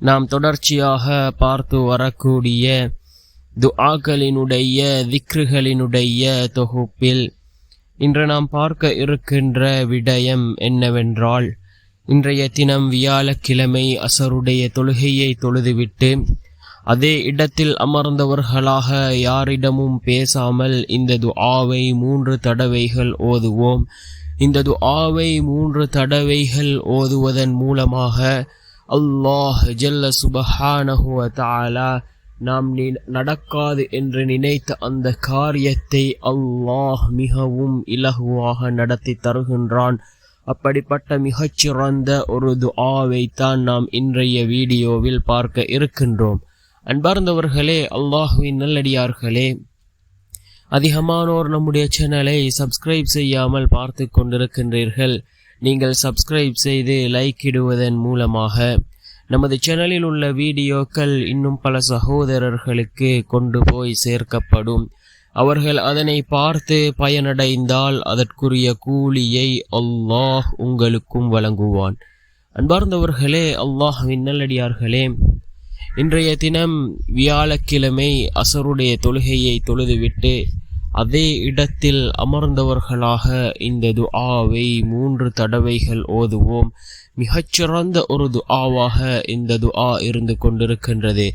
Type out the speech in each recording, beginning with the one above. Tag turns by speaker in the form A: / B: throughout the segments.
A: நாம் தொடர்ச்சியாக பார்த்து வரக்கூடிய துஆக்களினுடைய திக்ருகளினுடைய தொகுப்பில் இன்று நாம் பார்க்க இருக்கின்ற விடயம் என்னவென்றால், இன்றைய தினம் வியாழக்கிழமை அசருடைய தொழுகையை தொழுதுவிட்டு அதே இடத்தில் அமர்ந்தவர்களாக யாரிடமும் பேசாமல் இந்த துஆவை 3 தடவைகள் ஓதுவோம். இந்த துஆவை 3 தடவைகள் ஓதுவதன் மூலமாக அல்லாஹ் ஜல்ல சுபஹானஹு வ தஆலா நாம் நடக்காது என்று நினைத்த அந்த காரியத்தை அல்லாஹ் மிகவும் இலகுவாக நடத்தி தருகின்றான். அப்படிப்பட்ட மிகச்சிறந்த ஒரு துஆவைத்தான் நாம் இன்றைய வீடியோவில் பார்க்க இருக்கின்றோம். அன்பார்ந்தவர்களே, அல்லாஹுவின் நல்லடியார்களே, அதிகமானோர் நம்முடைய சேனலை சப்ஸ்கிரைப் செய்யாமல் பார்த்து கொண்டிருக்கின்றீர்கள். நீங்கள் சப்ஸ்கிரைப் செய்து லைக் இடுவதன் மூலமாக நமது சேனலில் உள்ள வீடியோக்கள் இன்னும் பல சகோதரர்களுக்கு கொண்டு போய் சேர்க்கப்படும். அவர்கள் அதனை பார்த்து பயனடைந்தால் அதற்குரிய கூலியை அல்லாஹ் உங்களுக்கும் வழங்குவான். அன்பார்ந்தவர்களே, அல்லாஹ்வின் நல்லடியார்களே, இன்றைய தினம் வியாழக்கிழமை அசருடைய தொழுகையை தொழுதுவிட்டு அதே இடத்தில் அமர்ந்தவர்களாக இந்த துஆவை 3 தடவைகள் ஓதுவோம். மிகச்சிறந்த ஒரு துஆவாக இந்த துஆ இருந்து கொண்டிருக்கின்றது.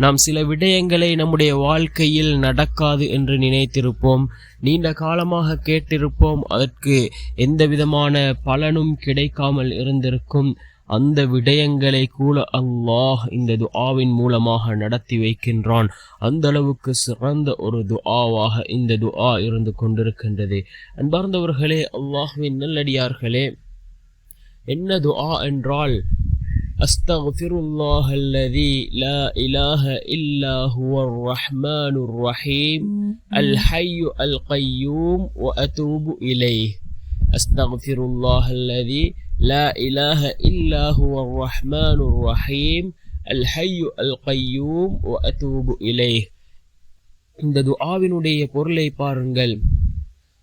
A: நாம் சில விடயங்களை நம்முடைய வாழ்க்கையில் நடக்காது என்று நினைத்திருப்போம், நீண்ட காலமாக கேட்டிருப்போம், அதற்கு எந்த விதமான பலனும் கிடைக்காமல் இருந்திருக்கும். அந்த விடயங்களை கூட அல்லாஹ் இந்த துஆவின் மூலமாக நடத்தி வைக்கின்றான். அந்த அளவுக்கு சிறந்த ஒரு துஆவாக இந்த துஆ இருந்து கொண்டிருக்கின்றது. அன்பார்ந்தவர்களே, அல்லாஹ்வின் நல்லடியார்களே, என்ன துஆ என்றால், அஸ்தக்ஃபிருல்லாஹ் அல்லதி லா இலாஹ இல்லா ஹுவர் ரஹ்மானுர் ரஹீம் அல் ஹய்யு அல் கய்யூம் வ அதூபு இலைஹ். அஸ்தக்ஃபிருல்லாஹ் அல்லதி லா இலாஹ இல்லா ஹுவர் ரஹ்மானுர் ரஹீம் அல் ஹய்யு அல் கய்யூம் வ அதூபு இலைஹ். இந்த துஆவினுடைய பொருளை பாருங்கள்.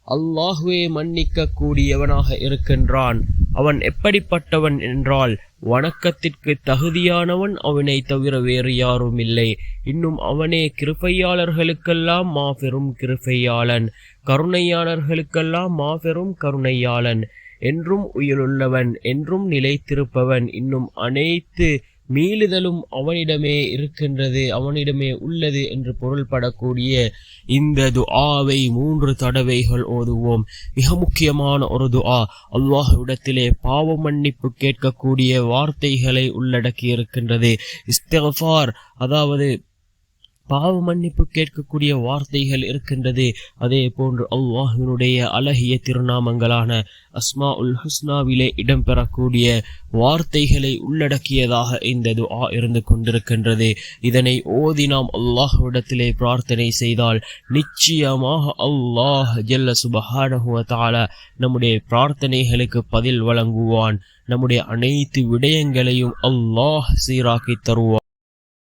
A: அல்லாஹ்வே மன்னிக்க கூடியவனாக இருக்கின்றான். அவன் எப்படிப்பட்டவன் என்றால், வணக்கத்திற்கு தகுதியானவன் அவனை தவிர வேறு யாரும் இல்லை. இன்னும் அவனே கிருபையாளர்களுக்கெல்லாம் மாபெரும் கிருபையாளன், கருணையாளர்களுக்கெல்லாம் மாபெரும் கருணையாளன், என்றும் உயிருள்ளவன், என்றும் நிலைத்திருப்பவன். இன்னும் அனைத்து மீளுதலும் அவனிடமே இருக்கின்றது, அவனிடமே உள்ளது என்று பொருள்படக்கூடிய இந்த துஆவை 3 தடவைகள் ஓதுவோம். மிக முக்கியமான ஒரு துஆ. அல்லாஹ்விடத்திலே பாவ மன்னிப்பு கேட்கக்கூடிய வார்த்தைகளை உள்ளடக்கி இருக்கின்றது. இஸ்திக்ஃபார், அதாவது பாவ மன்னிப்பு கேட்கக்கூடிய வார்த்தைகள் இருக்கின்றது. அதே போன்று அல்லாஹ்வினுடைய அழகிய திருநாமங்களான அஸ்மாஉல் ஹுஸ்னாவிலே இடம்பெறக்கூடிய வார்த்தைகளை உள்ளடக்கியதாக இந்த துஆ இருந்து கொண்டிருக்கின்றது. இதனை ஓதி நாம் அல்லாஹ்விடத்திலே பிரார்த்தனை செய்தால் நிச்சயமாக அல்லாஹ் ஜல்ல சுபஹானஹு வ தஆலா நம்முடைய பிரார்த்தனைகளுக்கு பதில் வழங்குவான். நம்முடைய அனைத்து விடயங்களையும் அல்லாஹ் சீராக்கி தருவான்.